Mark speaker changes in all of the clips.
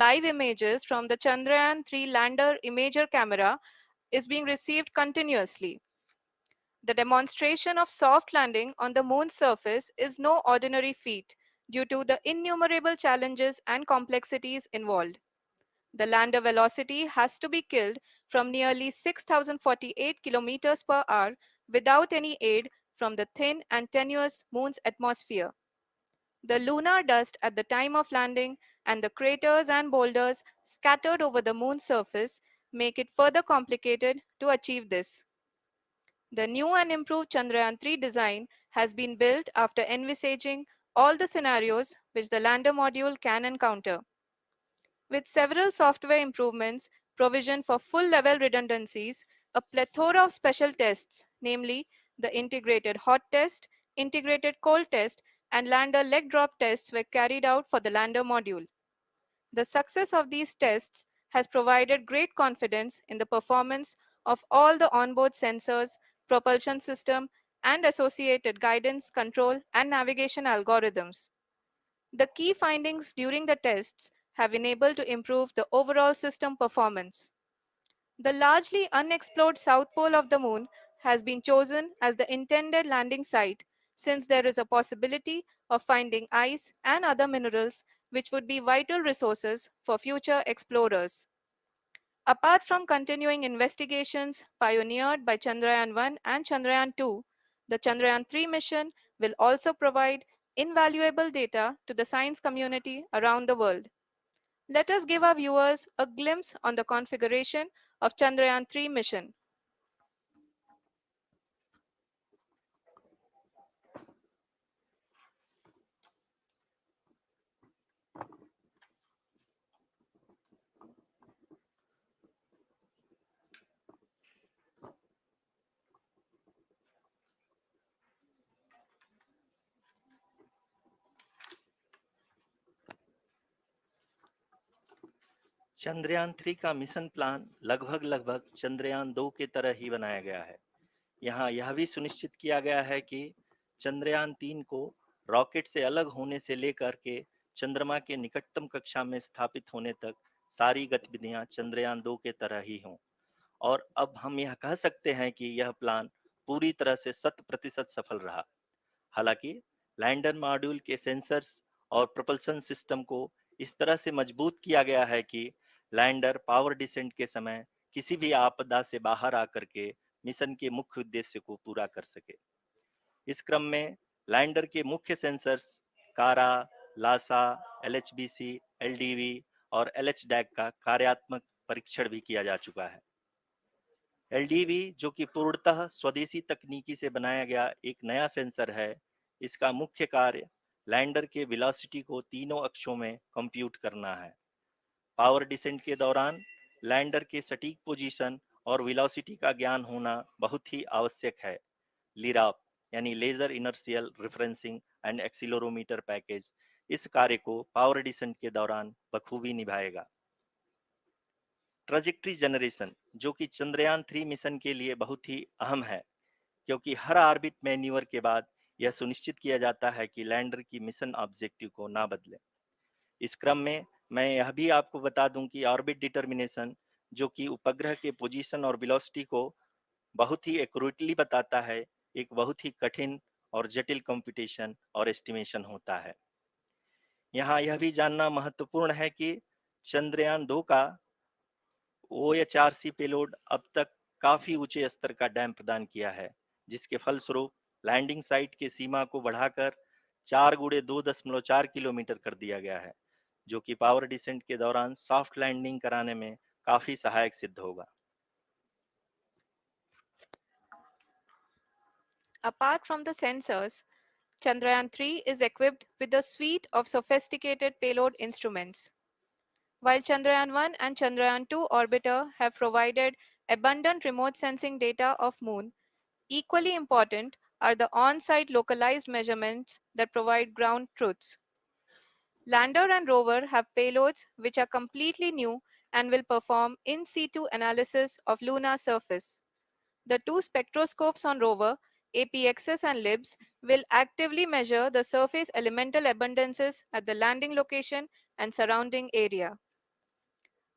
Speaker 1: live images from the Chandrayaan 3 lander imager camera is being received continuously. The demonstration of soft landing on the moon's surface is no ordinary feat due to the innumerable challenges and complexities involved. The lander velocity has to be killed from nearly 6,048 kilometers per hour without any aid from the thin and tenuous moon's atmosphere. The lunar dust at the time of landing and the craters and boulders scattered over the moon's surface make it further complicated to achieve this. The new and improved Chandrayaan 3 design has been built after envisaging all the scenarios which the lander module can encounter. With several software improvements, provision for full-level redundancies, a plethora of special tests, namely the integrated hot test, integrated cold test, and lander leg drop tests were carried out for the lander module. The success of these tests has provided great confidence in the performance of all the onboard sensors, propulsion system, and associated guidance, control, and navigation algorithms. The key findings during the tests have enabled to improve the overall system performance. The largely unexplored south pole of the moon has been chosen as the intended landing site since there is a possibility of finding ice and other minerals which would be vital resources for future explorers. Apart from continuing investigations pioneered by Chandrayaan 1 and Chandrayaan 2, the Chandrayaan 3 mission will also provide invaluable data to the science community around the world. Let us give our viewers a glimpse on the configuration of Chandrayaan 3 mission.
Speaker 2: Chandrayaan 3 का mission plan लगभग लगभग चंद्रयान 2 की तरह ही बनाया गया है। यहाँ यह भी सुनिश्चित किया गया है कि चंद्रयान 3 को रॉकेट से अलग होने से लेकर के चंद्रमा के निकटतम कक्षा में स्थापित होने तक सारी गतिविधियां चंद्रयान 2 के तरह ही हों। और अब हम यह कह सकते हैं कि यह प्लान पूरी तरह से 100% सफल रहा। हालांकि लैंडर मॉड्यूल के सेंसर्स और प्रोपल्शन सिस्टम को इस तरह से मजबूत किया गया है कि लैंडर पावर डिसेंट के समय किसी भी आपदा से बाहर आकर के मिशन के मुख्य उद्देश्य को पूरा कर सके। इस क्रम में लैंडर के मुख्य सेंसर्स कारा, लासा, एलएचबीसी, एलडीवी और एलएचडैक का कार्यात्मक परीक्षण भी किया जा चुका है। एलडीवी जो कि पूर्णतः स्वदेशी तकनीकी से बनाया गया एक नया सेंसर है, इसका मुख्य कार्य लैंडर के वेलोसिटी को तीनों अक्षों में कंप्यूट करना है। पावर डिसेंट के दौरान लैंडर के सटीक पोजीशन और वेलोसिटी का ज्ञान होना बहुत ही आवश्यक है। लिराप यानी laser inertial referencing and accelerometer package इस कार्य को पावर डिसेंट के दौरान बखूबी निभाएगा। ट्रैजेक्टरी जनरेशन जो कि चंद्रयान 3 मिशन के लिए बहुत ही अहम है, क्योंकि हर ऑर्बिट मैन्यूवर के बाद यह सुनिश्चित किया जाता है कि लैंडर की मिशन ऑब्जेक्टिव को ना बदले। इस क्रम में मैं यह भी आपको बता दूं कि ऑर्बिट डिटर्मिनेशन जो कि उपग्रह के पोजीशन और वेलोसिटी को बहुत ही एक्यूरेटली बताता है, एक बहुत ही कठिन और जटिल कंप्यूटेशन और एस्टिमेशन होता है। यहाँ यह भी जानना महत्वपूर्ण है कि चंद्रयान 2 का OHRC पेलोड अब तक काफी ऊंचे स्तर का डैम प्रदान किया है, जिसके फलस्वरूप लैंडिंग साइट की सीमा को बढ़ाकर 4x2.4 किलोमीटर कर दिया गया है, जो कि पावर डिसेंट के दौरान सॉफ्ट लैंडिंग कराने में काफी सहायक सिद्ध होगा।
Speaker 1: Apart from the sensors, Chandrayaan 3 is equipped with a suite of sophisticated payload instruments. While Chandrayaan 1 and Chandrayaan 2 orbiter have provided abundant remote sensing data of Moon, equally important are the on-site localized measurements that provide ground truths. Lander and rover have payloads which are completely new and will perform in situ analysis of lunar surface. The two spectroscopes on rover, APXS and LIBS, will actively measure the surface elemental abundances at the landing location and surrounding area.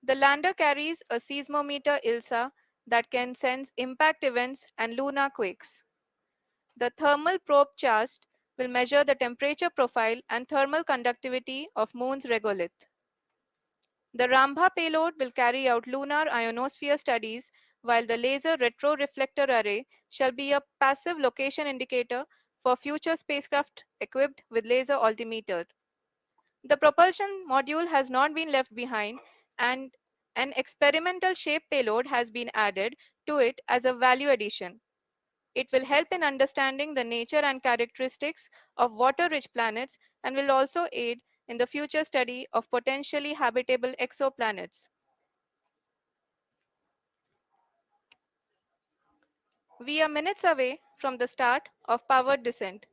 Speaker 1: The lander carries a seismometer ILSA that can sense impact events and lunar quakes. The thermal probe CHAST will measure the temperature profile and thermal conductivity of Moon's regolith. The Rambha payload will carry out lunar ionosphere studies, while the laser retroreflector array shall be a passive location indicator for future spacecraft equipped with laser altimeter. The propulsion module has not been left behind, and an experimental shape payload has been added to it as a value addition. It will help in understanding the nature and characteristics of water rich planets and will also aid in the future study of potentially habitable exoplanets. We are minutes away from the start of powered descent.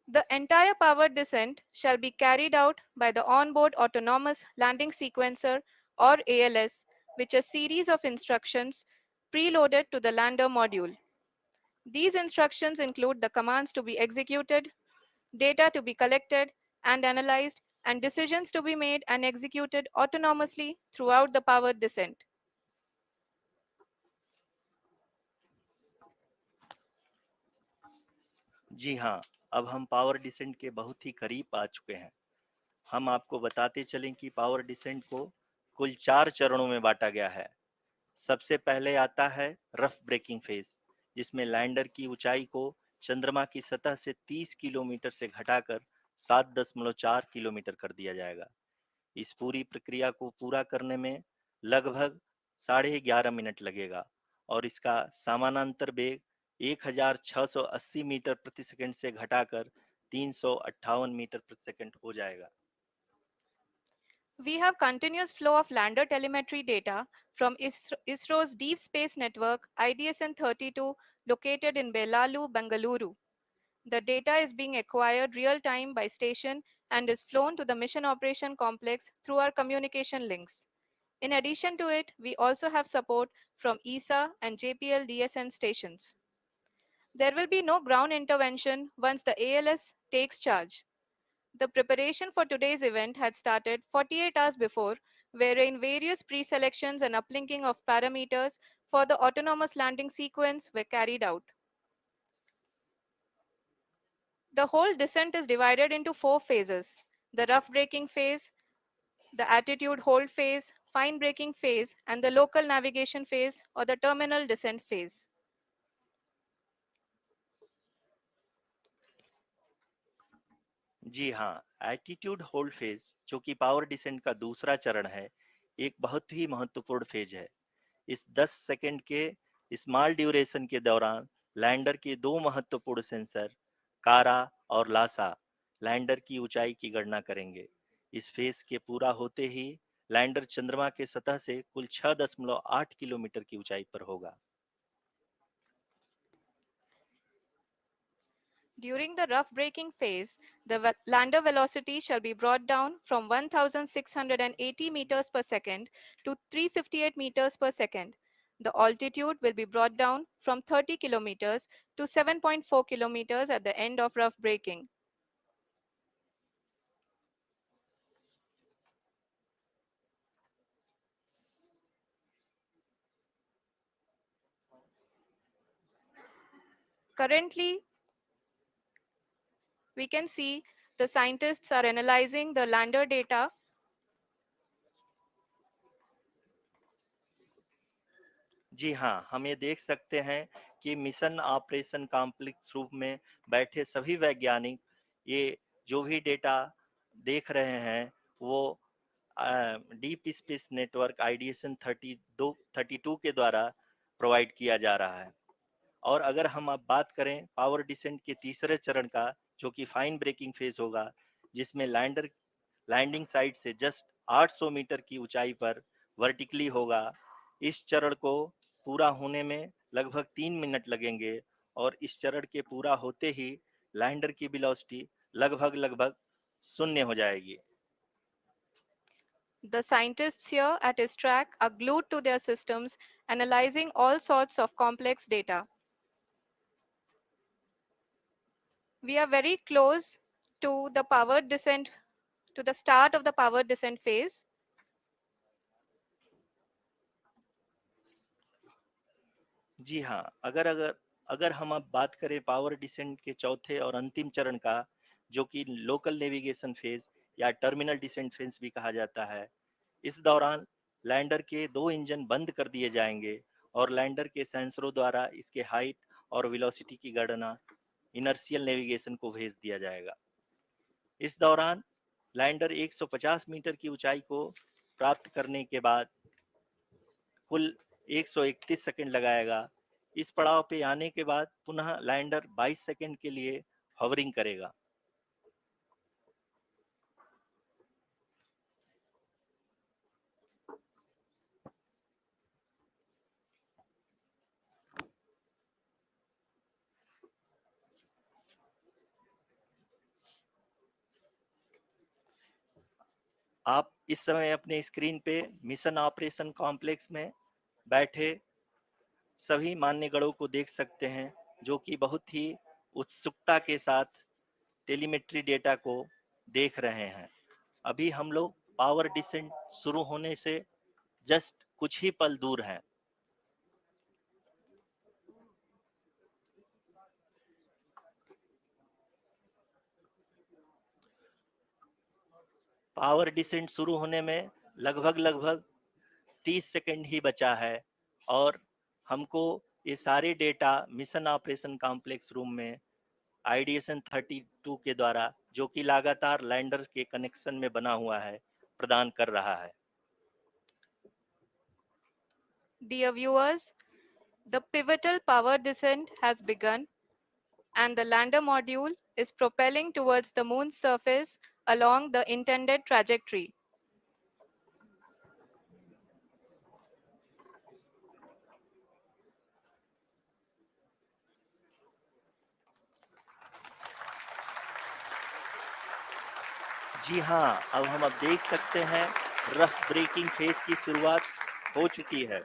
Speaker 1: The entire powered descent shall be carried out by the onboard autonomous landing sequencer or ALS, which is a series of instructions preloaded to the lander module. These instructions include the commands to be executed, data to be collected and analyzed, and decisions to be made and executed autonomously throughout the powered descent.
Speaker 2: जी हाँ, अब हम power descent के बहुत ही करीब आ चुके हैं। हम आपको बताते चलें कि पावर डिसेंट को कुल 4 चरणों में बांटा गया है। सबसे पहले आता है रफ ब्रेकिंग फेज, जिसमें लैंडर की ऊंचाई को चंद्रमा की सतह से 30 किलोमीटर से घटाकर 7.4 किलोमीटर कर दिया जाएगा। इस पूरी प्रक्रिया को पूरा करने में लगभग 11.5 मिनट लगेगा और इसका समानांतर वेग 1680 मीटर प्रति सेकंड से घटाकर 358 मीटर प्रति सेकंड हो जाएगा।
Speaker 1: We have continuous flow of lander telemetry data from ISRO's Deep Space Network IDSN 32 located in Belalu, Bengaluru. The data is being acquired real time by station and is flown to the Mission Operation Complex through our communication links. In addition to it, we also have support from ESA and JPL DSN stations. There will be no ground intervention once the ALS takes charge. The preparation for today's event had started 48 hours before, wherein various pre-selections and uplinking of parameters for the autonomous landing sequence were carried out. The whole descent is divided into four phases: the rough braking phase, the attitude hold phase, fine braking phase, and the local navigation phase or the terminal descent phase.
Speaker 2: जी हाँ, attitude hold phase, जो कि power descent का दूसरा चरण है, एक बहुत ही महत्वपूर्ण फेज है। इस 10 सेकंड के स्मॉल ड्यूरेशन के दौरान लैंडर के दो महत्वपूर्ण सेंसर कारा और लासा लैंडर की ऊंचाई की गणना करेंगे। इस फेज के पूरा होते ही लैंडर चंद्रमा के सतह से कुल 6.8 किलोमीटर की ऊंचाई पर होगा।
Speaker 1: During the rough braking phase, the lander velocity shall be brought down from 1680 meters per second to 358 meters per second. The altitude will be brought down from 30 kilometers to 7.4 kilometers at the end of rough braking. Currently, we can see the scientists are analyzing the lander data.
Speaker 2: जी हाँ, हम ये देख सकते हैं कि mission operation complex रूप में बैठे सभी वैज्ञानिक ये जो भी डेटा देख रहे हैं वो डीप स्पेस नेटवर्क आईडीएसएन 32 के द्वारा प्रोवाइड किया जा रहा है। और अगर हम अब बात करें पावर डिसेंट के तीसरे चरण का, जो कि फाइन ब्रेकिंग फेज होगा, जिसमें लैंडर लैंडिंग साइट से जस्ट 800 मीटर की ऊंचाई पर वर्टिकली होगा। इस चरण को पूरा होने में लगभग 3 मिनट लगेंगे और इस चरण के पूरा होते ही लैंडर की वेलोसिटी लगभग लगभग शून्य हो जाएगी।
Speaker 1: The scientists here at ISTRAC are glued to their systems, analyzing all sorts of complex data. We are very close to the powered descent, to the start of the powered descent phase.
Speaker 2: जी हाँ, अगर अगर अगर हम अब बात करें power descent के चौथे और अंतिम चरण का, जो कि लोकल नेविगेशन फेज या टर्मिनल डिसेंट फेज भी कहा जाता है, इस दौरान लैंडर के 2 इंजन बंद कर दिए जाएंगे और लैंडर के सेंसरों द्वारा इसके हाइट और वेलोसिटी की गणना इनर्शियल नेविगेशन को भेज दिया जाएगा। इस दौरान लैंडर 150 मीटर की ऊंचाई को प्राप्त करने के बाद कुल 131 सेकंड लगाएगा। इस पड़ाव पे आने के बाद पुनः लैंडर 22 सेकंड के लिए हॉवरिंग करेगा। आप इस समय अपने स्क्रीन पे मिशन ऑपरेशन कॉम्प्लेक्स में बैठे सभी मान्यगणों को देख सकते हैं, जो कि बहुत ही उत्सुकता के साथ टेलीमेट्री डेटा को देख रहे हैं। अभी हम लोग पावर डिसेंट शुरू होने से जस्ट कुछ ही पल दूर हैं। पावर डिसेंट शुरू होने में लगभग 30 सेकंड ही बचा है और हमको ये सारे data mission operation complex room में आईडीएसएन 32 के द्वारा, जो कि लगातार लैंडर के कनेक्शन में बना हुआ है, प्रदान कर रहा है।
Speaker 1: Dear viewers, the pivotal power descent has begun and the lander module is propelling towards the moon's surface along the intended trajectory.
Speaker 2: जी हाँ, अब देख सकते हैं रफ ब्रेकिंग फेज की शुरुआत हो चुकी है।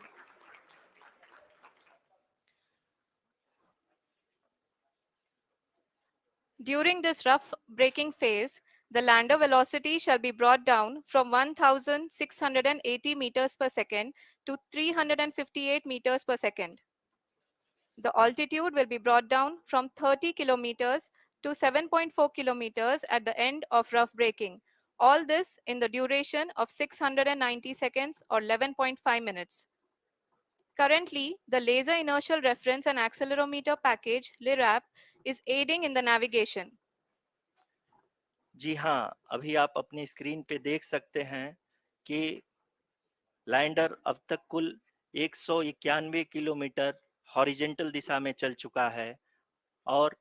Speaker 1: During this rough braking phase, the lander velocity shall be brought down from 1680 meters per second to 358 meters per second. The altitude will be brought down from 30 kilometers to 7.4 kilometers at the end of rough braking. All this in the duration of 690 seconds or 11.5 minutes. Currently, the Laser Inertial Reference and Accelerometer package (LIRAP) is aiding in the navigation.
Speaker 2: जी हाँ, अभी आप अपनी screen पे देख सकते हैं कि lander अब तक कुल 191 किलोमीटर हॉरिजेंटल दिशा में चल चुका है और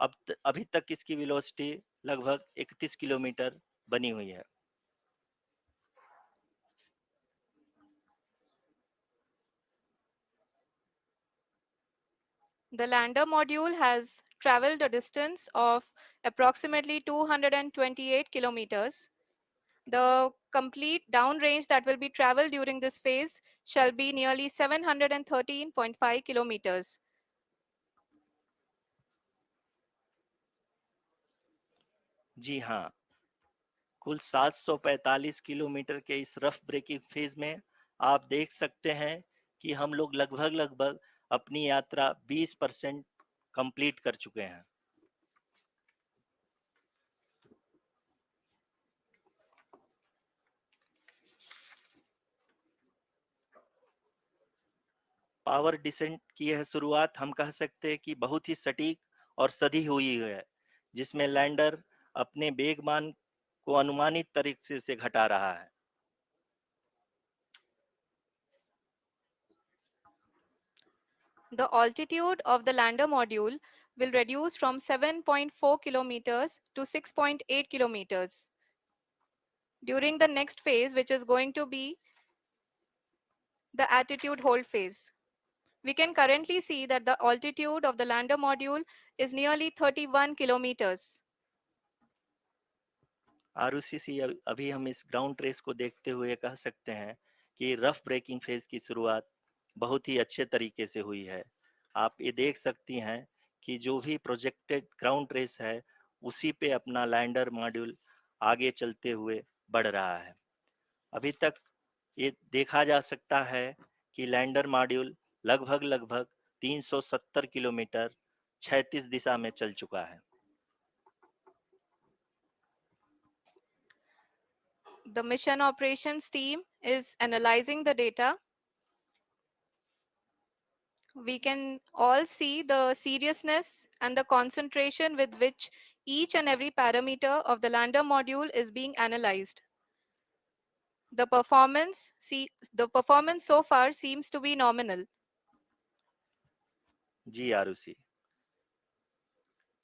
Speaker 2: अभी तक इसकी वेलोसिटी लगभग 31 किलोमीटर बनी हुई है।
Speaker 1: The lander module has traveled a distance of approximately 228 kilometers. The complete downrange that will be traveled during this phase shall be nearly 713.5 kilometers.
Speaker 2: जी हाँ, कुल 745 किलोमीटर के इस रफ ब्रेकिंग फेज में आप देख सकते हैं कि हम लोग लगभग अपनी यात्रा 20% कंप्लीट कर चुके हैं। पावर डिसेंट की यह शुरुआत हम कह सकते हैं कि बहुत ही सटीक और सधी हुई है, जिसमें लैंडर अपने वेगमान को अनुमानित तरीके से घटा रहा है।
Speaker 1: The altitude of the lander module will reduce from 7.4 kilometers to 6.8 kilometers. During the next phase, which is going to be the attitude hold phase. We can currently see that the altitude of the lander module is nearly 31 kilometers.
Speaker 2: Arushi अभी हम इस ground trace को देखते हुए कह सकते हैं कि रफ ब्रेकिंग फेज की शुरुआत बहुत ही अच्छे तरीके से हुई है। आप ये देख सकती हैं कि जो भी प्रोजेक्टेड ग्राउंड ट्रेस है, उसी पे अपना लैंडर मॉड्यूल आगे चलते हुए बढ़ रहा है। अभी तक ये देखा जा सकता है कि लैंडर मॉड्यूल लगभग लगभग 370 किलोमीटर 36 दिशा में चल चुका है।
Speaker 1: The mission operations team is analyzing the data. We can all see the seriousness and the concentration with which each and every parameter of the lander module is being analyzed. The performance so far seems to be nominal.
Speaker 2: जी आरुषि,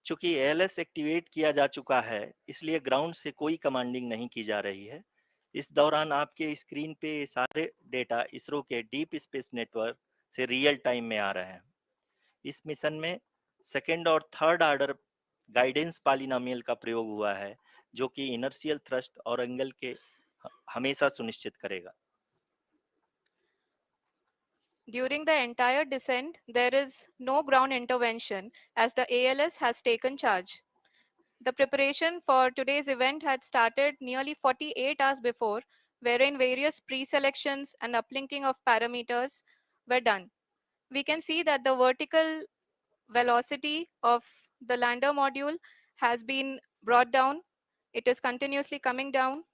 Speaker 2: चूंकि ALS activate किया जा चुका है, इसलिए ground से कोई commanding नहीं की जा रही है। इस दौरान आपके स्क्रीन पे सारे डेटा इसरो के डीप स्पेस नेटवर्क से रियल टाइम में आ रहे हैं। इस मिशन में सेकेंड और थर्ड ऑर्डर गाइडेंस पॉलिनोमियल का प्रयोग हुआ है, जो कि इनर्शियल थ्रस्ट और एंगल के हमेशा सुनिश्चित करेगा।
Speaker 1: During the entire descent, there is no ground intervention as the ALS has taken charge. The preparation for today's event had started nearly 48 hours before, wherein various pre-selections and uplinking of parameters were done. We can see that the vertical velocity of the lander module has been brought down. It is continuously coming down.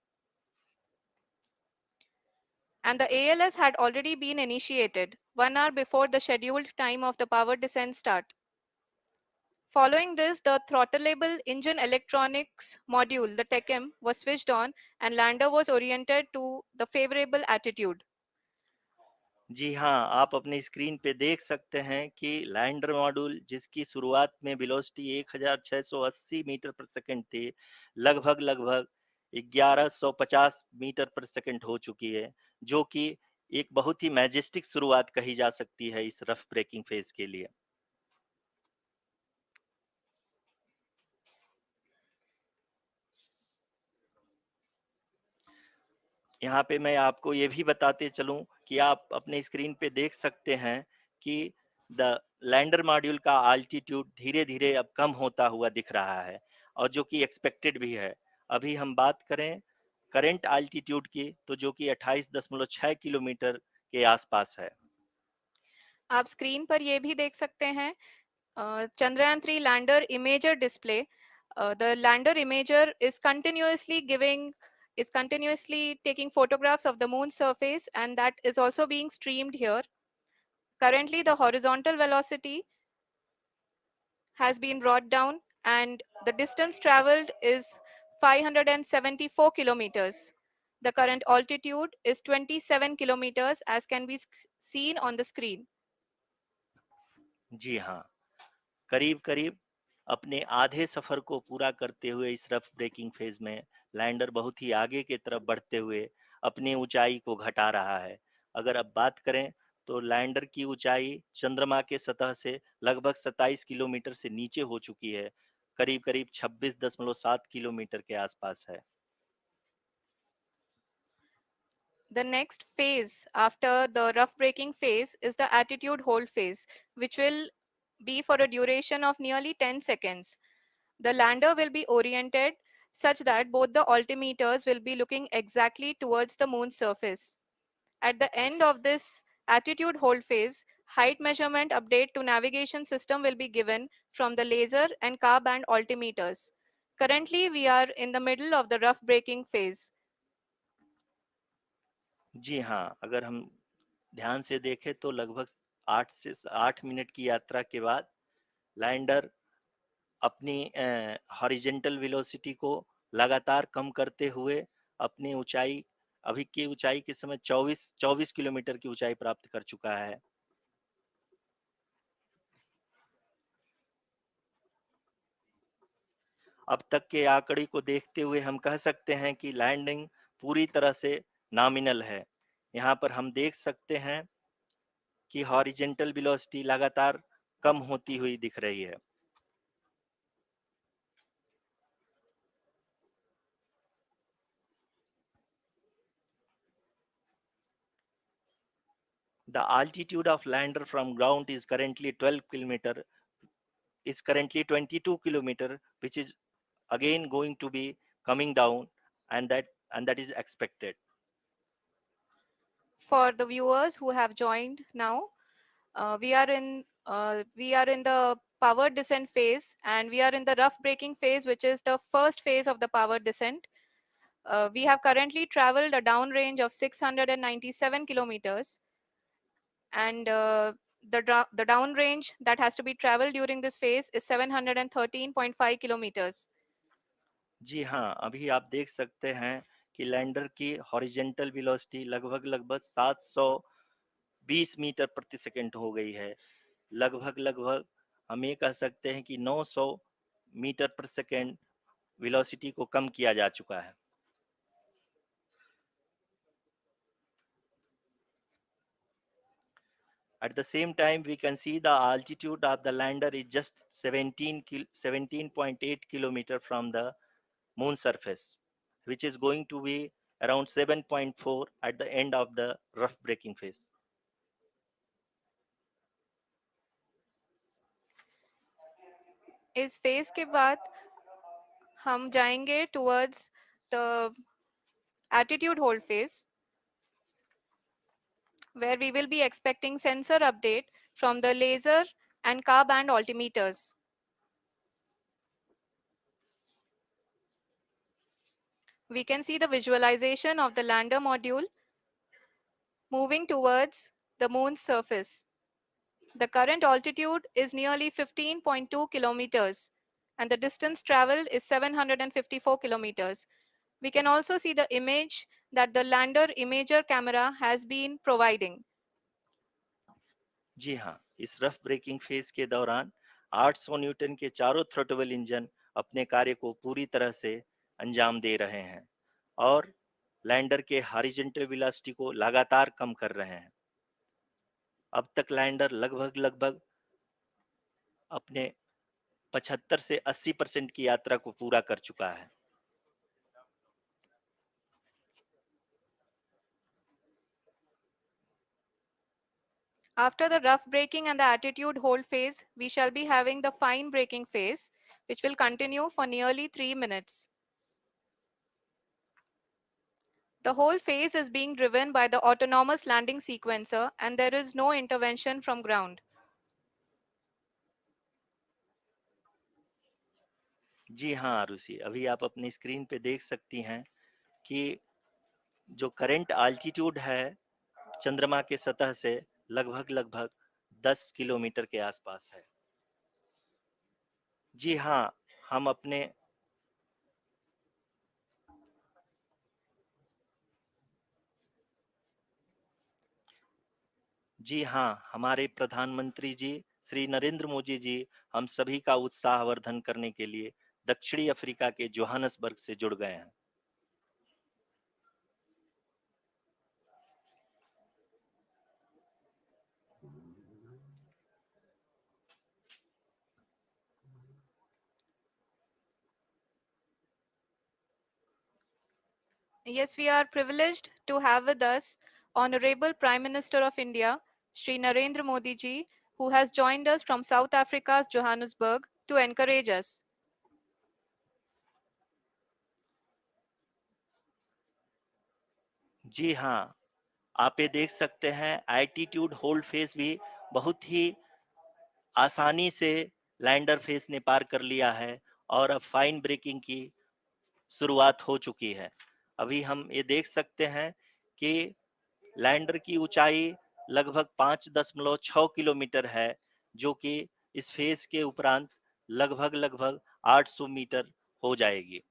Speaker 1: And the ALS had already been initiated 1 hour before the scheduled time of the power descent start. Following this, the throttleable engine electronics module, the TECM, was switched on and lander was oriented to the favorable attitude.
Speaker 2: जी हाँ, आप अपनी screen पे देख सकते हैं कि lander module, जिसकी शुरुआत में वेलोसिटी 1680 मीटर पर सेकंड थी, लगभग लगभग 1150 मीटर पर सेकंड हो चुकी है, जो कि एक बहुत ही मैजेस्टिक शुरुआत कही जा सकती है इस रफ ब्रेकिंग फेज के लिए। यहाँ पे मैं आपको ये भी बताते चलूं कि आप अपने स्क्रीन पे देख सकते हैं कि द लैंडर मॉड्यूल का आल्टीट्यूड धीरे धीरे अब कम होता हुआ दिख रहा है, और जो कि एक्सपेक्टेड भी है। अभी हम बात करें करंट आल्टीट्यूड की, तो जो कि 28.6 किलोमीटर के आसपास है।
Speaker 1: आप स्क्रीन पर ये भी देख सकते हैं Chandrayaan 3 lander imager display. The lander imager is continuously taking photographs of the moon's surface, and that is also being streamed here. Currently, the horizontal velocity has been brought down, and the distance traveled is 574 kilometers. The current altitude is 27 kilometers, as can be seen on the screen.
Speaker 2: जी हाँ, करीब करीब अपने आधे सफर को पूरा करते हुए इस रफ ब्रेकिंग फेज में लैंडर बहुत ही आगे की तरफ बढ़ते हुए अपनी ऊंचाई को घटा रहा है। अगर अब बात करें तो लैंडर की ऊंचाई चंद्रमा के सतह से लगभग 27 किलोमीटर से नीचे हो चुकी है, करीब करीब 26.7 किलोमीटर के आसपास है।
Speaker 1: The next phase after the rough braking phase is the attitude hold phase, which will be for a duration of nearly 10 seconds. The lander will be oriented such that both the altimeters will be looking exactly towards the moon's surface. At the end of this attitude hold phase, height measurement update to navigation system will be given from the laser and car band altimeters. Currently, we are in the middle of the rough braking phase.
Speaker 2: जी हाँ, अगर हम ध्यान से देखें तो लगभग 8 से 8 minute की यात्रा के बाद लैंडर अपनी हॉरिजेंटल वेलोसिटी को लगातार कम करते हुए अपनी ऊंचाई, अभी की ऊंचाई के समय 24 किलोमीटर की ऊंचाई प्राप्त कर चुका है। अब तक के आंकड़े को देखते हुए हम कह सकते हैं कि लैंडिंग पूरी तरह से नॉमिनल है। यहाँ पर हम देख सकते हैं कि हॉरिजेंटल वेलोसिटी लगातार कम होती हुई दिख रही है। The altitude of lander from ground is currently 22 kilometer, which is again going to be coming down, and that is expected.
Speaker 1: For the viewers who have joined now, We are in the power descent phase, and we are in the rough braking phase, which is the first phase of the power descent. We have currently traveled a downrange of 697 kilometers, and the downrange that has to be traveled during this phase is 713.5 kilometers.
Speaker 2: जी हाँ, अभी आप देख सकते हैं कि lander की horizontal velocity लगभग लगभग 720 मीटर प्रति सेकंड हो गई है। लगभग लगभग हम ये कह सकते हैं कि 900 मीटर प्रति सेकंड वेलोसिटी को कम किया जा चुका है। At the same time, we can see the altitude of the lander is just 17.8 kilometer from the moon surface, which is going to be around 7.4 at the end of the rough braking phase.
Speaker 1: इस phase के बाद हम जाएंगे towards the attitude hold phase, where we will be expecting sensor update from the laser and car band altimeters. We can see the visualization of the lander module moving towards the moon's surface. The current altitude is nearly 15.2 kilometers, and the distance traveled is 754 kilometers. We can also see the image that the lander imager camera has been providing.
Speaker 2: जी हाँ, इस rough breaking phase के दौरान 800 Newton के चारों throttle engine अपने कार्य को पूरी तरह से अंजाम दे रहे हैं और लैंडर के हॉरिजॉन्टल वेलोसिटी को लगातार कम कर रहे हैं। अब तक लैंडर लगभग लगभग अपने 75 से 80% की यात्रा को पूरा कर चुका है।
Speaker 1: After the rough braking and the attitude hold phase, we shall be having the fine braking phase, which will continue for nearly 3 minutes. The whole phase is being driven by the autonomous landing sequencer, and there is no intervention from ground.
Speaker 2: जी हाँ आरुषि, अभी आप अपनी screen पे देख सकती हैं कि जो करंट आल्टीट्यूड है चंद्रमा के सतह से लगभग लगभग 10 किलोमीटर के आसपास है। जी हाँ, हम अपने जी हाँ, हमारे प्रधानमंत्री जी श्री नरेंद्र मोदी जी हम सभी का उत्साहवर्धन करने के लिए दक्षिणी अफ्रीका के जोहानसबर्ग से जुड़ गए हैं।
Speaker 1: Yes, we are privileged to have with us Honorable Prime Minister of India, Shri Narendra Modi ji, who has joined us from South Africa's Johannesburg to encourage us.
Speaker 2: जी हाँ, आप ये देख सकते हैं एल्टीट्यूड होल्ड फेज भी बहुत ही आसानी से लैंडर फेज ने पार कर लिया है और अब फाइन ब्रेकिंग की शुरुआत हो चुकी है। अभी हम ये देख सकते हैं कि लैंडर की ऊंचाई लगभग 5.6 किलोमीटर है, जो कि इस फेज के उपरांत लगभग लगभग 800 मीटर हो जाएगी।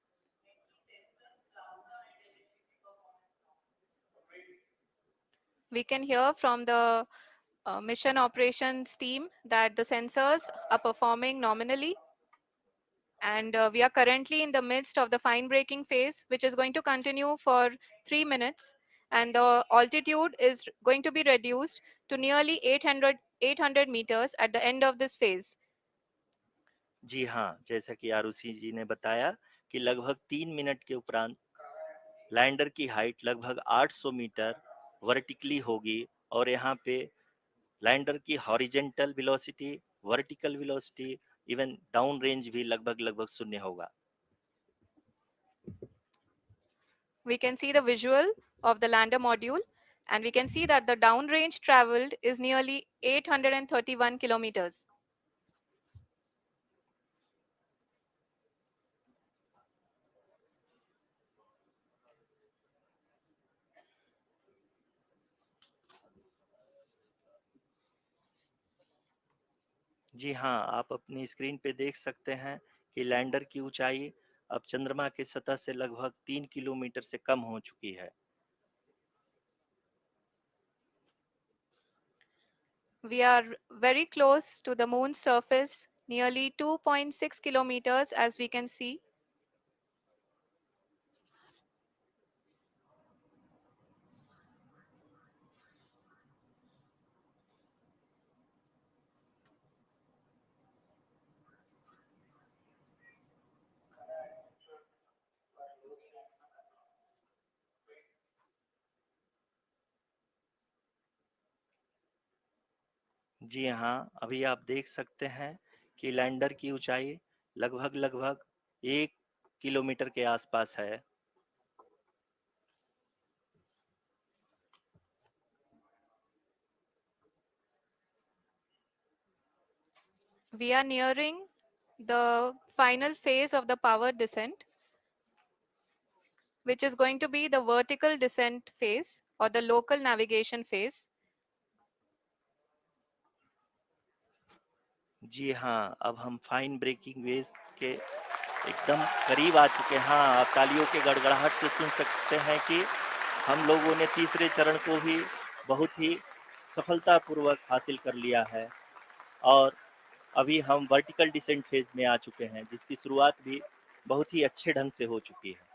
Speaker 1: We can hear from the mission operations team that the sensors are performing nominally, and we are currently in the midst of the fine braking phase, which is going to continue for 3 minutes, and the altitude is going to be reduced to nearly 800 meters at the end of this phase.
Speaker 2: जी हाँ, जैसा कि आरुषि जी ने बताया कि लगभग 3 minute के उपरांत lander की हाइट लगभग 800 मीटर वर्टिकली होगी और यहाँ पे लैंडर की horizontal velocity, vertical velocity, even down range भी लगभग लगभग शून्य होगा।
Speaker 1: We can see the visual of the lander module. And we can see that the downrange traveled is nearly 831 kilometers.
Speaker 2: जी हाँ, आप अपनी स्क्रीन पे देख सकते हैं कि लैंडर की ऊंचाई अब चंद्रमा की सतह से लगभग 3 किलोमीटर से कम हो चुकी है।
Speaker 1: We are very close to the moon's surface, nearly 2.6 kilometers, as we can see.
Speaker 2: जी हाँ, अभी आप देख सकते हैं कि लैंडर की ऊंचाई लगभग 1 किलोमीटर के आसपास है।
Speaker 1: We are nearing the final phase of the power descent, which is going to be the vertical descent phase or the local navigation phase.
Speaker 2: जी हाँ, अब हम फाइन ब्रेकिंग वेव्स के एकदम करीब आ चुके हैं। हाँ, आप तालियों के गड़गड़ाहट से सुन सकते हैं कि हम लोगों ने तीसरे चरण को भी बहुत ही सफलतापूर्वक हासिल कर लिया है और अभी हम वर्टिकल डिसेंट फेज में आ चुके हैं, जिसकी शुरुआत भी बहुत ही अच्छे ढंग से हो चुकी है।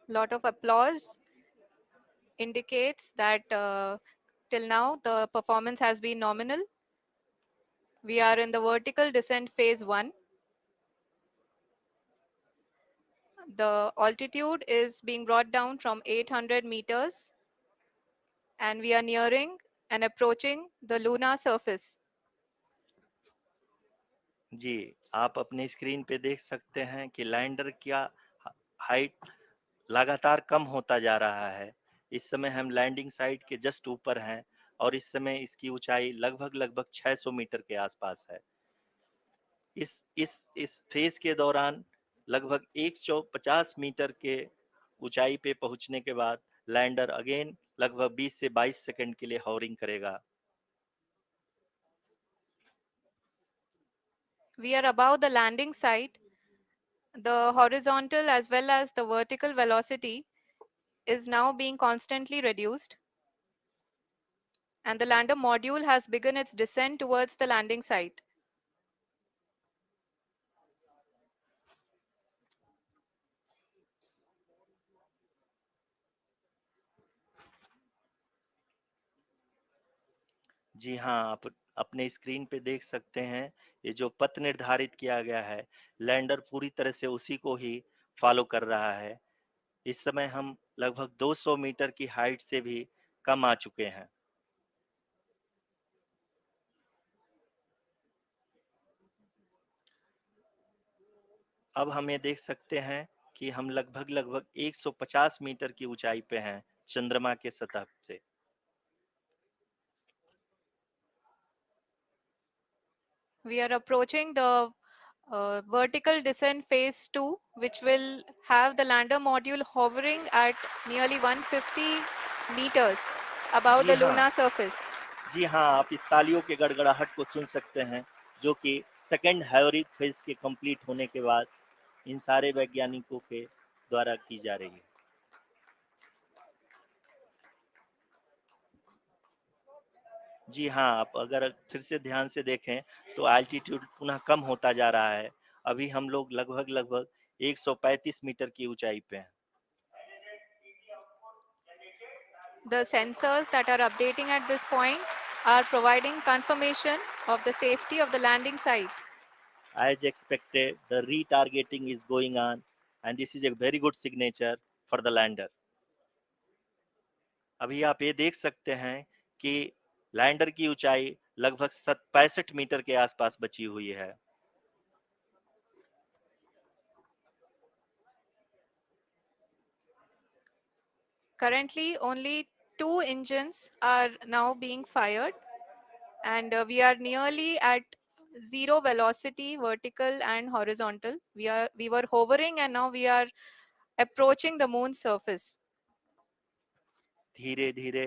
Speaker 1: Lot of applause indicates that till now the performance has been nominal. We are in the vertical descent phase 1. The altitude is being brought down from 800 meters and we are nearing and approaching the lunar surface.
Speaker 2: जी, आप अपने screen पे देख सकते हैं कि lander का height लगातार कम होता जा रहा है। इस समय हम लैंडिंग साइट के जस्ट ऊपर हैं और इस समय इसकी ऊंचाई लगभग 600 मीटर के आसपास है। इस फेज के दौरान लगभग 150 मीटर के ऊंचाई पे पहुंचने के बाद लैंडर अगेन लगभग 20 से 22 सेकंड के लिए हॉवरिंग करेगा।
Speaker 1: We are above the landing site. The horizontal as well as the vertical velocity is now being constantly reduced, and the lander module has begun its descent towards the landing site.
Speaker 2: जी हाँ, आप अपने screen पे देख सकते हैं, ये जो पथ निर्धारित किया गया है, लैंडर पूरी तरह से उसी को ही फॉलो कर रहा है। इस समय हम लगभग 200 मीटर की हाइट से भी कम आ चुके हैं। अब हम ये देख सकते हैं कि हम लगभग 150 मीटर की ऊंचाई पे हैं चंद्रमा के सतह से।
Speaker 1: We are approaching the vertical descent phase 2, which will have the lander module hovering at nearly 150 meters above
Speaker 2: ji
Speaker 1: the
Speaker 2: हाँ,
Speaker 1: lunar surface.
Speaker 2: जी हाँ, आप इस तालियों के गड़गड़ाहट को सुन सकते हैं, जो कि सेकंड हैवरिक फेज के कंप्लीट होने के बाद इन सारे वैज्ञानिकों के द्वारा की जा रही है। जी हाँ, आप अगर फिर से ध्यान से देखें तो एल्टीट्यूड पुनः कम होता जा रहा है। अभी हम लोग लगभग 135 मीटर की ऊंचाई पे हैं।
Speaker 1: The sensors that are updating at this point are providing confirmation of the safety of the landing site.
Speaker 2: As expected, the retargeting is going on and this is a very good signature for the lander. अभी आप ये देख सकते हैं कि lander की ऊंचाई लगभग 65 मीटर के आसपास बची हुई है।
Speaker 1: Currently, only two engines are now being fired, and we are nearly at zero velocity, vertical and horizontal. We were hovering, and now we are approaching the moon's surface.
Speaker 2: धीरे धीरे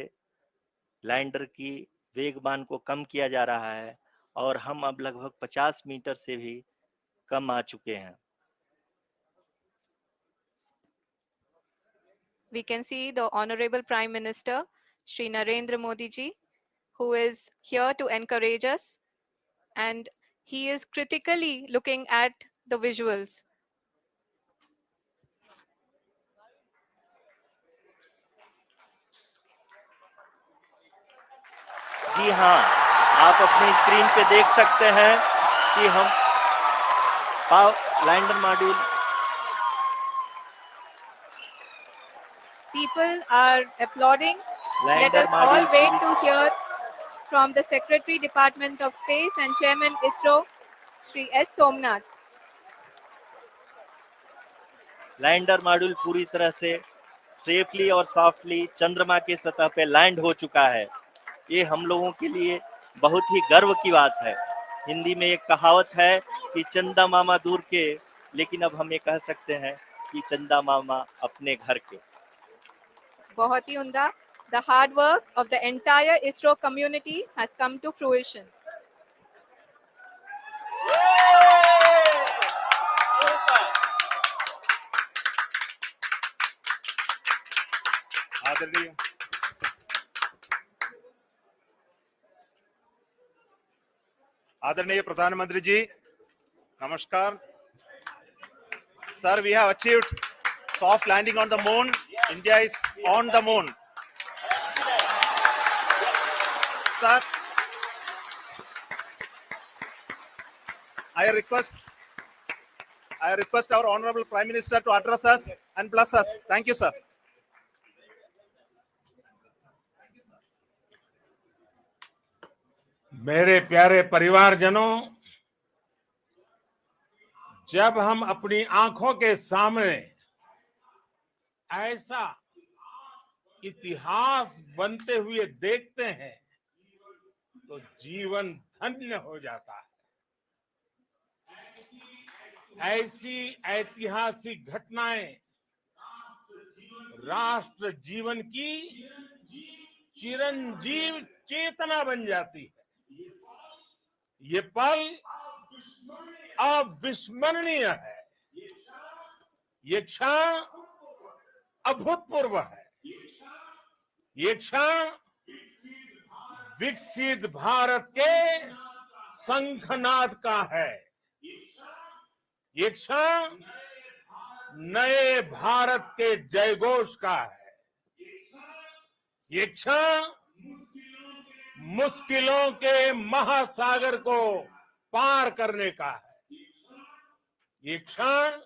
Speaker 2: लैंडर की वेगमान को कम किया जा रहा है और हम अब लगभग 50 मीटर से भी कम आ चुके हैं.
Speaker 1: We can see the Honorable Prime Minister, Shri Narendra Modi ji, who is here to encourage us, and he is critically looking at the visuals.
Speaker 2: जी हाँ, आप अपनी स्क्रीन पे देख सकते हैं कि हम lander module.
Speaker 1: People are applauding. Let
Speaker 2: lander
Speaker 1: us all
Speaker 2: module
Speaker 1: wait
Speaker 2: पूरी
Speaker 1: to hear from the Secretary Department of Space and Chairman ISRO, Shri S. Somnath.
Speaker 2: Lander module पूरी तरह से सेफली और सॉफ्टली चंद्रमा के सतह पे लैंड हो चुका है. ये हम लोगों के लिए बहुत ही गर्व की बात है. हिंदी में एक कहावत है कि चंदा मामा दूर के, लेकिन अब हम ये कह सकते हैं कि चंदा मामा अपने घर के.
Speaker 1: बहुत ही उम्दा. The hard work of the entire ISRO community has come to fruition.
Speaker 3: आदरणीय आदरणीय प्रधानमंत्री जी, नमस्कार. Sir, we have achieved soft landing on the moon. India is on the moon. Sir, I request our Honorable Prime Minister to address us and bless us. Thank you, sir.
Speaker 4: मेरे प्यारे परिवारजनों, जब हम अपनी आंखों के सामने ऐसा इतिहास बनते हुए देखते हैं तो जीवन धन्य हो जाता है. ऐसी ऐतिहासिक घटनाएं राष्ट्र जीवन की चिरंजीव चेतना बन जाती है. ये पल अविस्मरणीय है. ये क्षण अभूतपूर्व है. ये क्षण विकसित भारत के शंखनाद का है. ये क्षण नए भारत के जयघोष का है. ये क्षण मुश्किलों के महासागर को पार करने का है. ये क्षण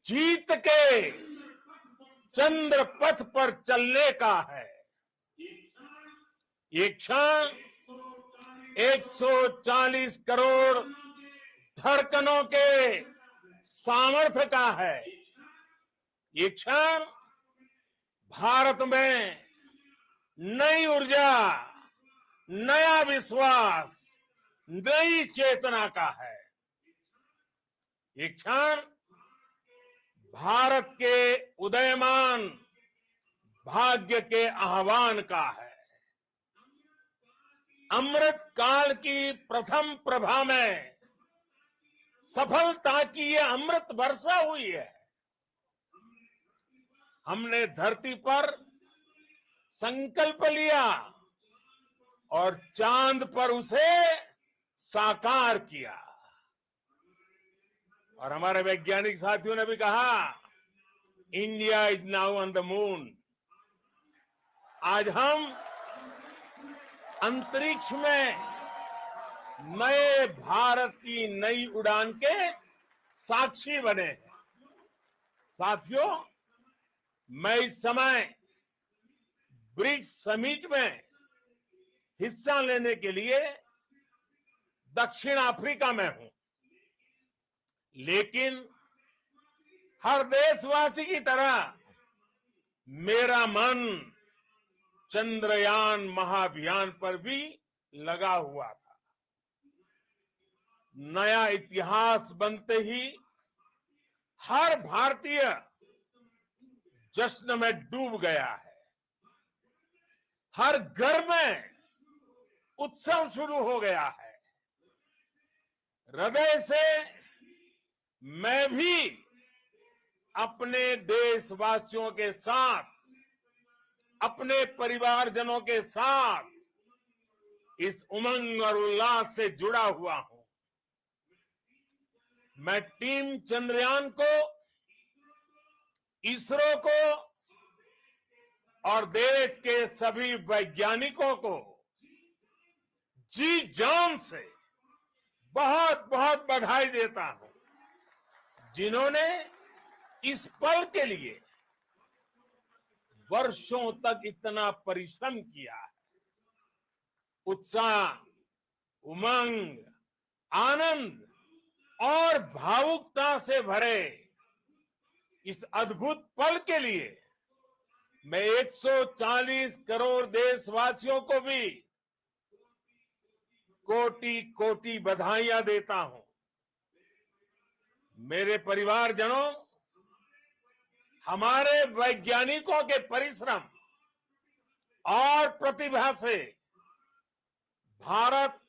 Speaker 4: जीत के चंद्र पथ पर चलने का है. ये क्षण 140 करोड़ धड़कनों के सामर्थ्य का है. ये क्षण भारत में नई ऊर्जा, नया विश्वास, नई चेतना का है. ये क्षण भारत के उदयमान भाग्य के आह्वान का है. अमृत काल की प्रथम प्रभा में सफलता की ये अमृत वर्षा हुई है. हमने धरती पर संकल्प लिया और चांद पर उसे साकार किया. और हमारे वैज्ञानिक साथियों ने भी कहा, India is now on the moon. आज हम अंतरिक्ष में नए भारत की नई उड़ान के साक्षी बने हैं. साथियों, मैं इस समय ब्रिक्स समिट में हिस्सा लेने के लिए दक्षिण अफ्रीका में हूं. लेकिन हर देशवासी की तरह मेरा मन चंद्रयान महाअभियान पर भी लगा हुआ था। नया इतिहास बनते ही हर भारतीय जश्न में डूब गया है। हर घर में उत्सव शुरू हो गया है। हृदय से मैं भी अपने देशवासियों के साथ, अपने परिवारजनों के साथ इस उमंग और उल्लास से जुड़ा हुआ हूं। मैं टीम चंद्रयान को, इसरो को और देश के सभी वैज्ञानिकों को जी जान से बहुत बहुत बधाई देता हूं, जिन्होंने इस पल के लिए वर्षों तक इतना परिश्रम किया है। उत्साह, उमंग, आनंद और भावुकता से भरे इस अद्भुत पल के लिए मैं 140 करोड़ देशवासियों को भी कोटि कोटि बधाइयां देता हूं। मेरे परिवारजनों, हमारे वैज्ञानिकों के परिश्रम और प्रतिभा से भारत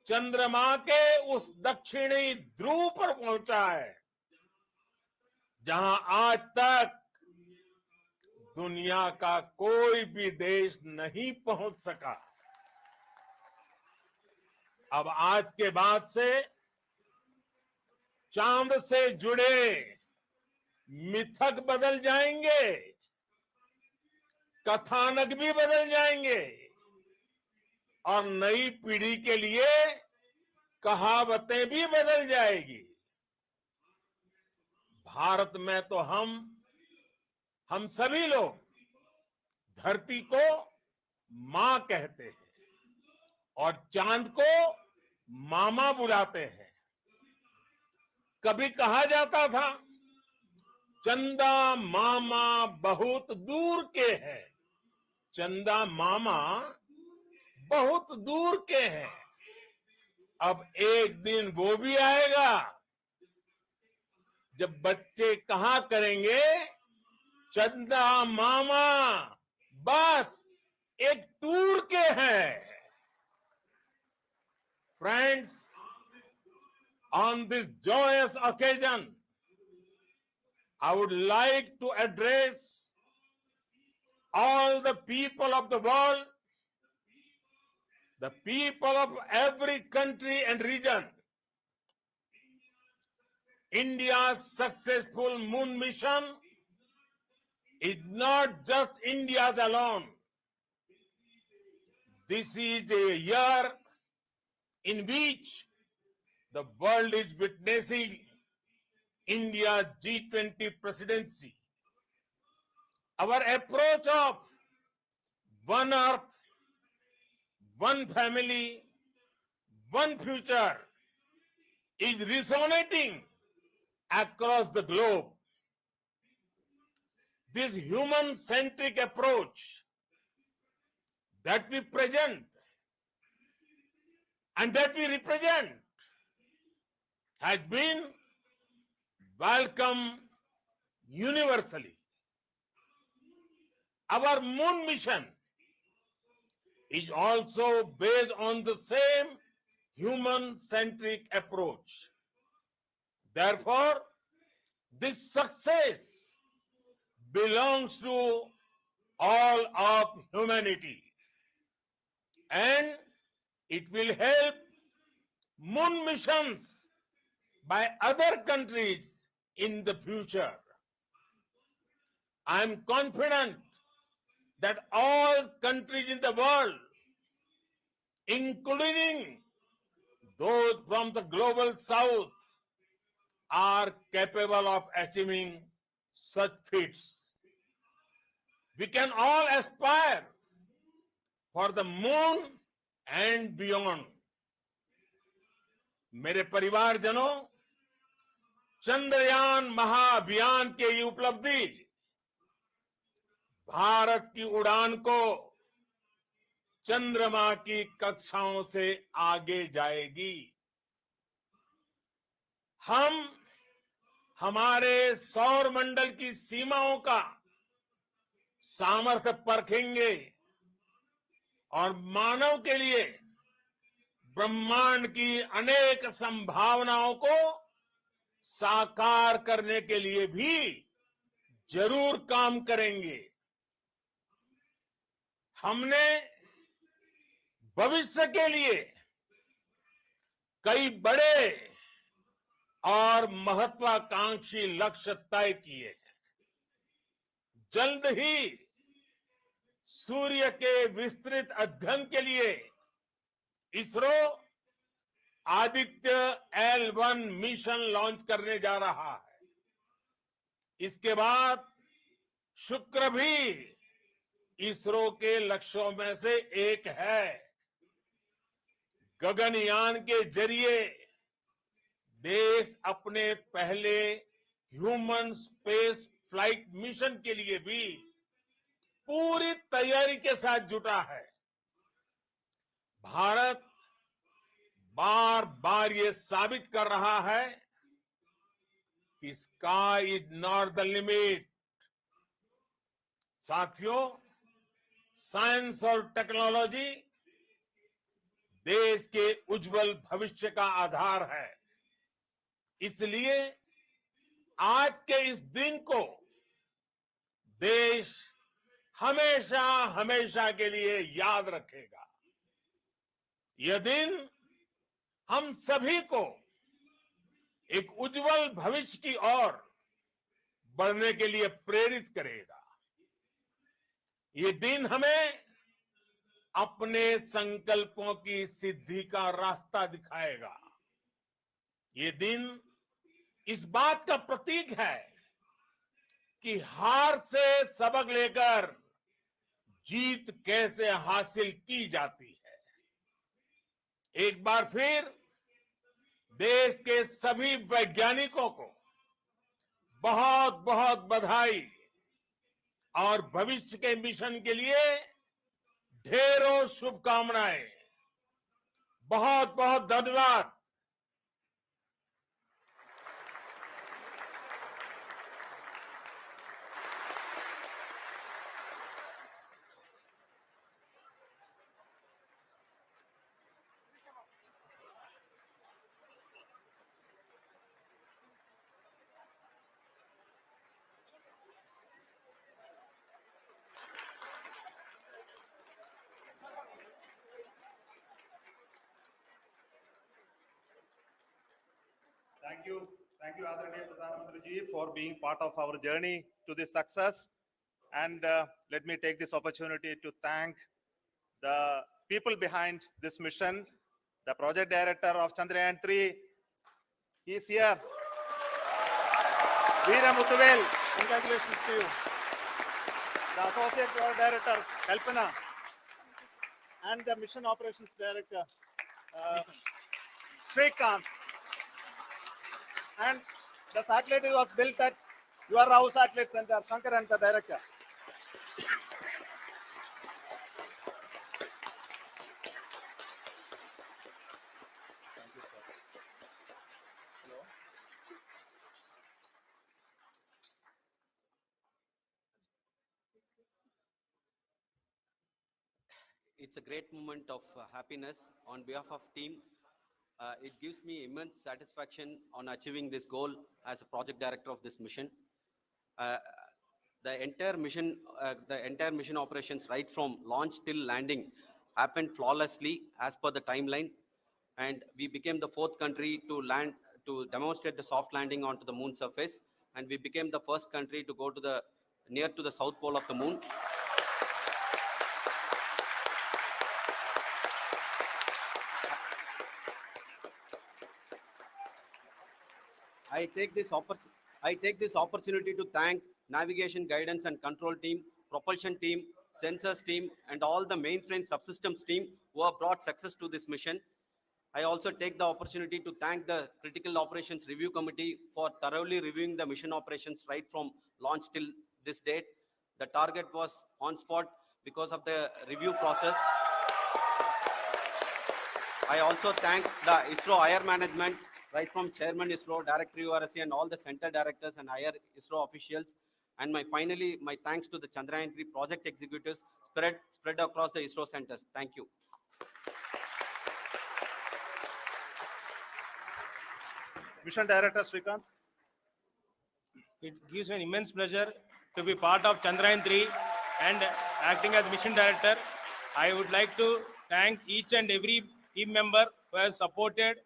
Speaker 4: चंद्रमा के उस दक्षिणी ध्रुव पर पहुंचा है, जहां आज तक दुनिया का कोई भी देश नहीं पहुंच सका। अब आज के बाद से चांद से जुड़े मिथक बदल जाएंगे, कथानक भी बदल जाएंगे और नई पीढ़ी के लिए कहावतें भी बदल जाएगी। भारत में तो हम सभी लोग धरती को मां कहते हैं और चांद को मामा बुलाते हैं। कभी कहा जाता था, चंदा मामा बहुत दूर के हैं। चंदा मामा बहुत दूर के हैं। अब एक दिन वो भी आएगा जब बच्चे कहा करेंगे, चंदा मामा बस एक टूर के हैं। Friends, on this joyous occasion, I would like to address all the people of the world, the people of every country and region. India's successful moon mission is not just India's alone. This is a year in which the world is witnessing India's G20 presidency. Our approach of one earth, one family, one future is resonating across the globe. This human-centric approach that we present and that we represent has been welcomed universally. Our moon mission is also based on the same human-centric approach. Therefore, this success belongs to all of humanity, and it will help moon missions by other countries in the future. I am confident that all countries in the world, including those from the global south, are capable of achieving such feats. We can all aspire for the moon and beyond. मेरे परिवारजनों, चंद्रयान महाअभियान की ये उपलब्धि भारत की उड़ान को चंद्रमा की कक्षाओं से आगे जाएगी। हम हमारे सौर मंडल की सीमाओं का सामर्थ्य परखेंगे और मानव के लिए ब्रह्मांड की अनेक संभावनाओं को साकार करने के लिए भी जरूर काम करेंगे। हमने भविष्य के लिए कई बड़े और महत्वाकांक्षी लक्ष्य तय किए हैं। जल्द ही सूर्य के विस्तृत अध्ययन के लिए ISRO Aditya L1 mission launch करने जा रहा है। इसके बाद शुक्र भी इसरो के लक्ष्यों में से एक है। गगनयान के जरिए देश अपने पहले ह्यूमन स्पेस फ्लाइट मिशन के लिए भी पूरी तैयारी के साथ जुटा है। भारत बार बार ये साबित कर रहा है कि sky is not the limit. साथियों, साइंस और टेक्नोलॉजी देश के उज्जवल भविष्य का आधार है। इसलिए आज के इस दिन को देश हमेशा हमेशा के लिए याद रखेगा। यह दिन हम सभी को एक उज्जवल भविष्य की ओर बढ़ने के लिए प्रेरित करेगा। ये दिन हमें अपने संकल्पों की सिद्धि का रास्ता दिखाएगा। ये दिन इस बात का प्रतीक है कि हार से सबक लेकर जीत कैसे हासिल की जाती है। एक बार फिर देश के सभी वैज्ञानिकों को बहुत बहुत बधाई और भविष्य के मिशन के लिए ढेरों शुभकामनाएं। बहुत बहुत धन्यवाद।
Speaker 3: Thank you, Adaraniya Pradhan Mantri ji, for being part of our journey to this success. And let me take this opportunity to thank the people behind this mission, the project director of Chandrayaan 3. He is here. Veera Muthuvel, congratulations to you. The associate project director, Kalpana, and the mission operations director, Srikanth. And the satellite was built at your house satellite center, Shankar and the director. Thank you, sir. Hello.
Speaker 5: It's a great moment of happiness on behalf of team. It gives me immense satisfaction on achieving this goal as a project director of this mission. The entire mission operations, right from launch till landing, happened flawlessly as per the timeline, and we became the fourth country to demonstrate the soft landing onto the moon surface, and we became the first country to go to near to the south pole of the moon. I take this opportunity to thank navigation, guidance and control team, propulsion team, sensors team, and all the mainframe subsystems team who have brought success to this mission. I also take the opportunity to thank the Critical Operations Review Committee for thoroughly reviewing the mission operations right from launch till this date. The target was on spot because of the review process. I also thank the ISRO higher management, right from Chairman ISRO, Director URSC, and all the center directors and higher ISRO officials. And finally, my thanks to the Chandrayaan 3 project executives spread across the ISRO centers. Thank you.
Speaker 3: Mission Director Srikanth.
Speaker 6: It gives me an immense pleasure to be part of Chandrayaan 3 and acting as mission director. I would like to thank each and every team member who has supported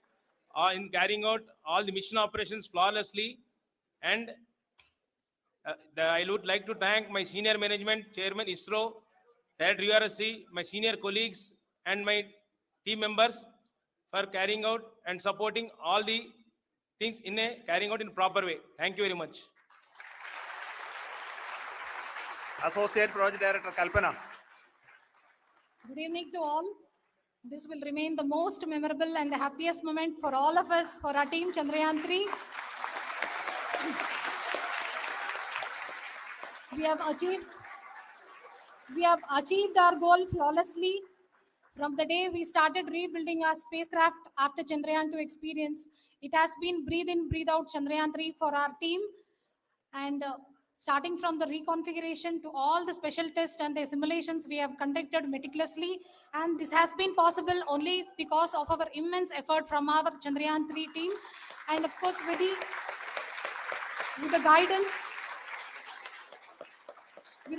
Speaker 6: in carrying out all the mission operations flawlessly. And I would like to thank my senior management, Chairman ISRO, Director URSC, my senior colleagues, and my team members for carrying out and supporting all the things carrying out in a proper way. Thank you very much.
Speaker 3: Associate Project Director Kalpana.
Speaker 7: Good evening to all. This will remain the most memorable and the happiest moment for all of us, for our team Chandrayaan 3. We have achieved our goal flawlessly. From the day we started rebuilding our spacecraft after Chandrayaan 2 experience, it has been breathe in, breathe out Chandrayaan 3 for our team. And starting from the reconfiguration to all the special tests and the simulations we have conducted meticulously. And this has been possible only because of our immense effort from our Chandrayaan 3 team. And of course, with the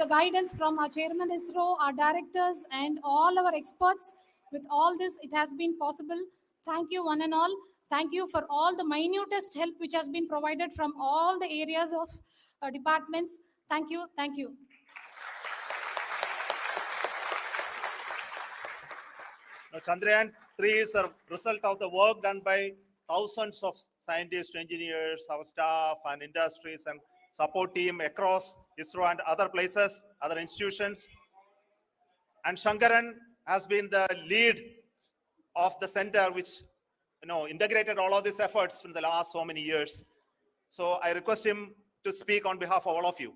Speaker 7: guidance from our Chairman ISRO, our directors, and all our experts. With all this, it has been possible. Thank you, one and all. Thank you for all the minutest help which has been provided from all the areas of departments. Thank you. Thank you.
Speaker 3: Now, Chandrayaan 3 is a result of the work done by thousands of scientists, engineers, our staff, and industries and support team across ISRO and other places, other institutions. And Shankaran has been the lead of the center, which integrated all of these efforts in the last so many years. So I request him to speak on behalf of all of you.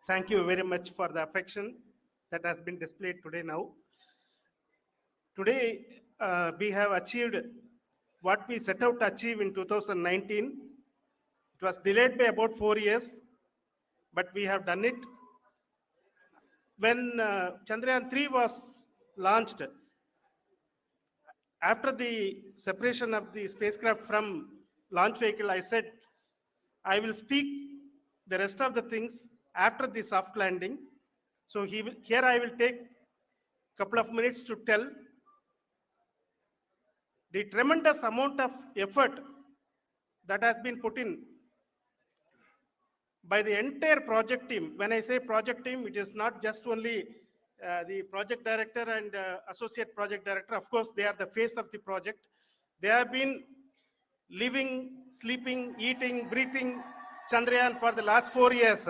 Speaker 8: Thank you very much for the affection that has been displayed today now. Today, we have achieved what we set out to achieve in 2019. It was delayed by about 4 years, but we have done it. When Chandrayaan 3 was launched, after the separation of the spacecraft from launch vehicle, I said, I will speak the rest of the things after the soft landing. So here I will take a couple of minutes to tell the tremendous amount of effort that has been put in by the entire project team. When I say project team, it is not just only the project director and associate project director. Of course, they are the face of the project. They have been living, sleeping, eating, breathing Chandrayaan for the last 4 years.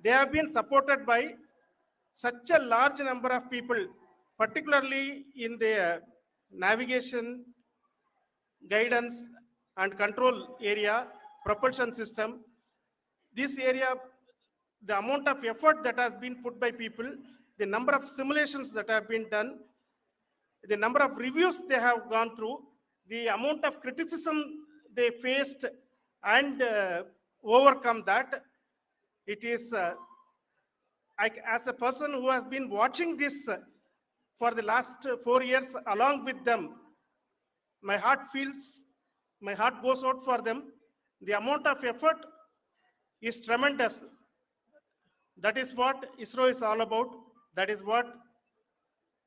Speaker 8: They have been supported by such a large number of people, particularly in the navigation, guidance and control area, propulsion system. This area, the amount of effort that has been put by people, the number of simulations that have been done, the number of reviews they have gone through, the amount of criticism they faced and overcome that. It is, as a person who has been watching this for the last 4 years along with them, my heart goes out for them. The amount of effort is tremendous. That is what ISRO is all about. That is what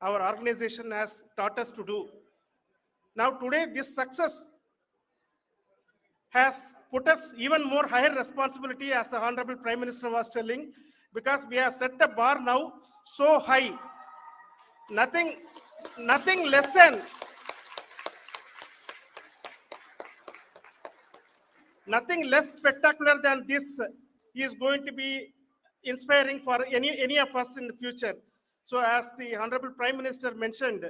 Speaker 8: our organization has taught us to do. Now today, this success has put us even more higher responsibility, as the Honorable Prime Minister was telling, because we have set the bar now so high. Nothing less than Nothing less spectacular than this is going to be inspiring for any of us in the future. So as the Honorable Prime Minister mentioned,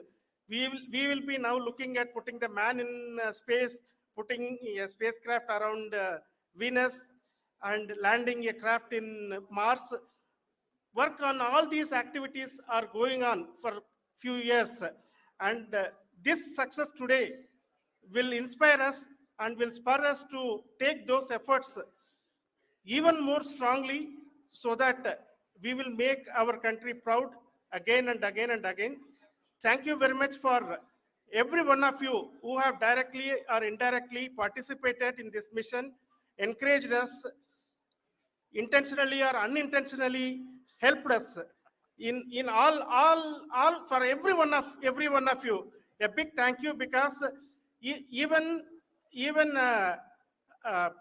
Speaker 8: we will be now looking at putting the man in space, putting a spacecraft around Venus, and landing a craft in Mars. Work on all these activities are going on for few years, and this success today will inspire us and will spur us to take those efforts even more strongly, so that we will make our country proud again and again and again. Thank you very much for every one of you who have directly or indirectly participated in this mission, encouraged us, intentionally or unintentionally helped us in all for every one of you. A big thank you, because even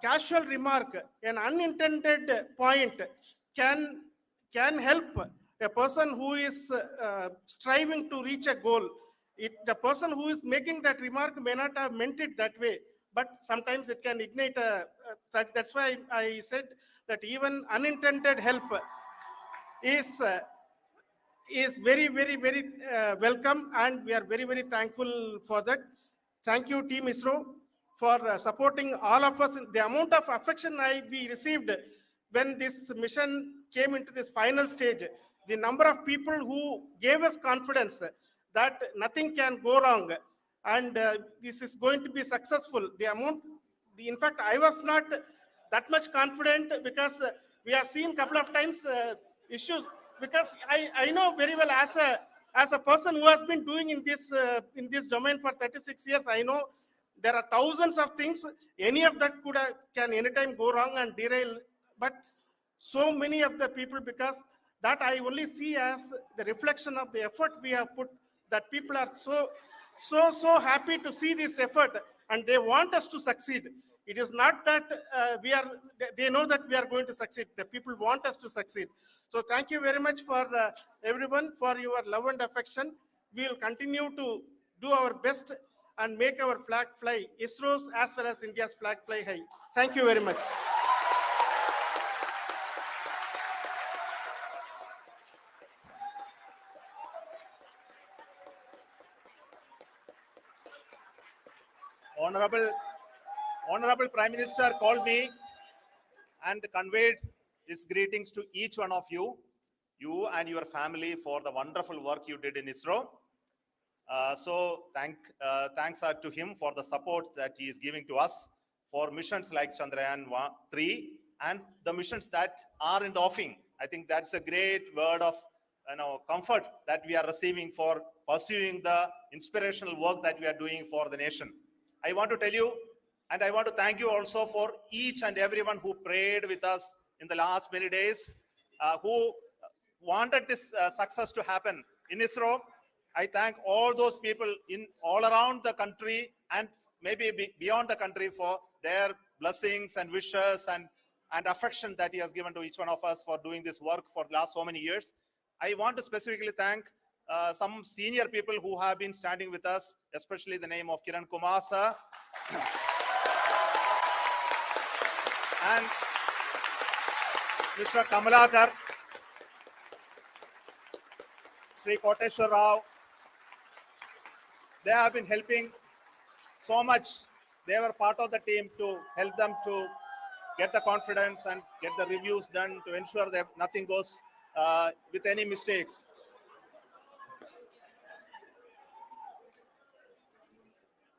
Speaker 8: casual remark, an unintended point can can help a person who is striving to reach a goal. The person who is making that remark may not have meant it that way, but sometimes it can ignite that's why I said that even unintended help is very welcome, and we are very thankful for that. Thank you, Team ISRO, for supporting all of us. The amount of affection we received when this mission came into this final stage, the number of people who gave us confidence that nothing can go wrong, and this is going to be successful. In fact, I was not that much confident, because we have seen a couple of times issues, because I know very well, as a person who has been doing in this domain for 36 years, I know there are thousands of things. Any of that can anytime go wrong and derail. But so many of the people, because that I only see as the reflection of the effort we have put, that people are so happy to see this effort, and they want us to succeed. It is not that they know that we are going to succeed. The people want us to succeed. So thank you very much for everyone, for your love and affection. We will continue to do our best and make our flag fly, ISRO's as well as India's flag fly high. Thank you very much.
Speaker 3: Honorable Prime Minister called me and conveyed his greetings to each one of you and your family, for the wonderful work you did in ISRO. Thanks are to him for the support that he is giving to us for missions like Chandrayaan 3 and the missions that are in the offing. I think that's a great word of comfort that we are receiving for pursuing the inspirational work that we are doing for the nation. I want to tell you, and I want to thank you also for each and everyone who prayed with us in the last many days, who wanted this success to happen in ISRO. I thank all those people in all around the country and maybe beyond the country for their blessings and wishes and affection that he has given to each one of us for doing this work for the last so many years. I want to specifically thank some senior people who have been standing with us, especially the name of Kiran Kumar sir and Mr. Kamalakar, Sri Koteshwar Rao. They have been helping so much. They were part of the team to help them to get the confidence and get the reviews done to ensure that nothing goes with any mistakes.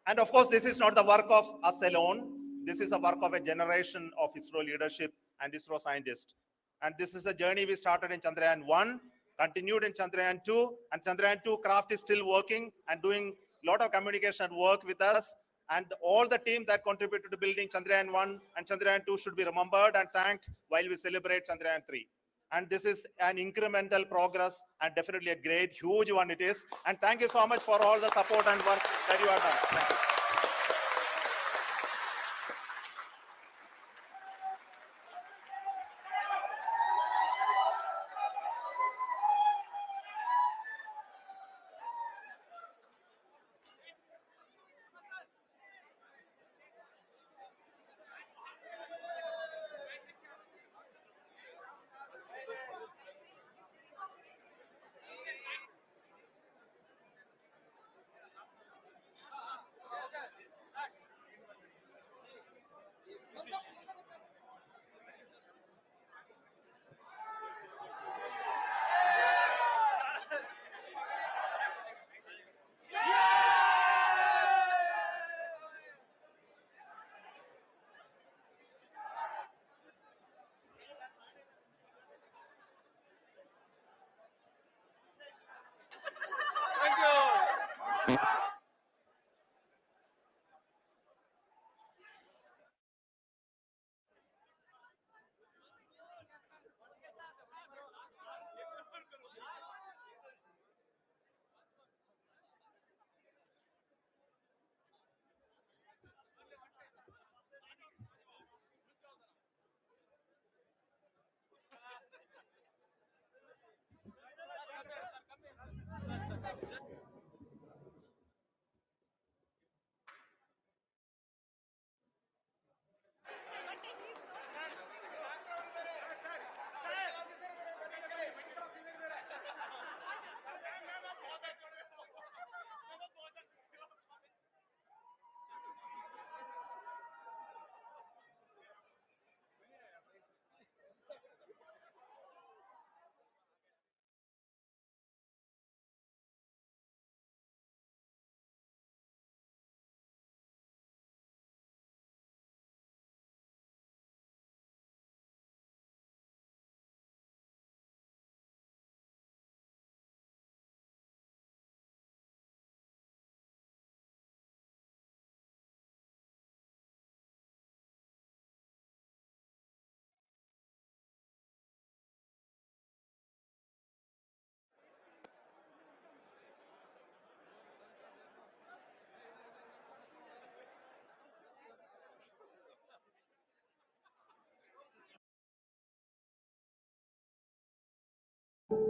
Speaker 3: And of course, this is not the work of us alone. This is a work of a generation of ISRO leadership and ISRO scientists. And this is a journey we started in Chandrayaan 1, continued in Chandrayaan 2, and Chandrayaan 2 craft is still working and doing a lot of communication work with us. And all the team that contributed to building Chandrayaan 1 and Chandrayaan 2 should be remembered and thanked while we celebrate Chandrayaan 3. And this is an incremental progress and definitely a great, huge one it is. And thank you so much for all the support and work that you have done. Thank you.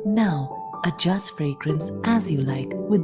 Speaker 9: Now, adjust fragrance as you like with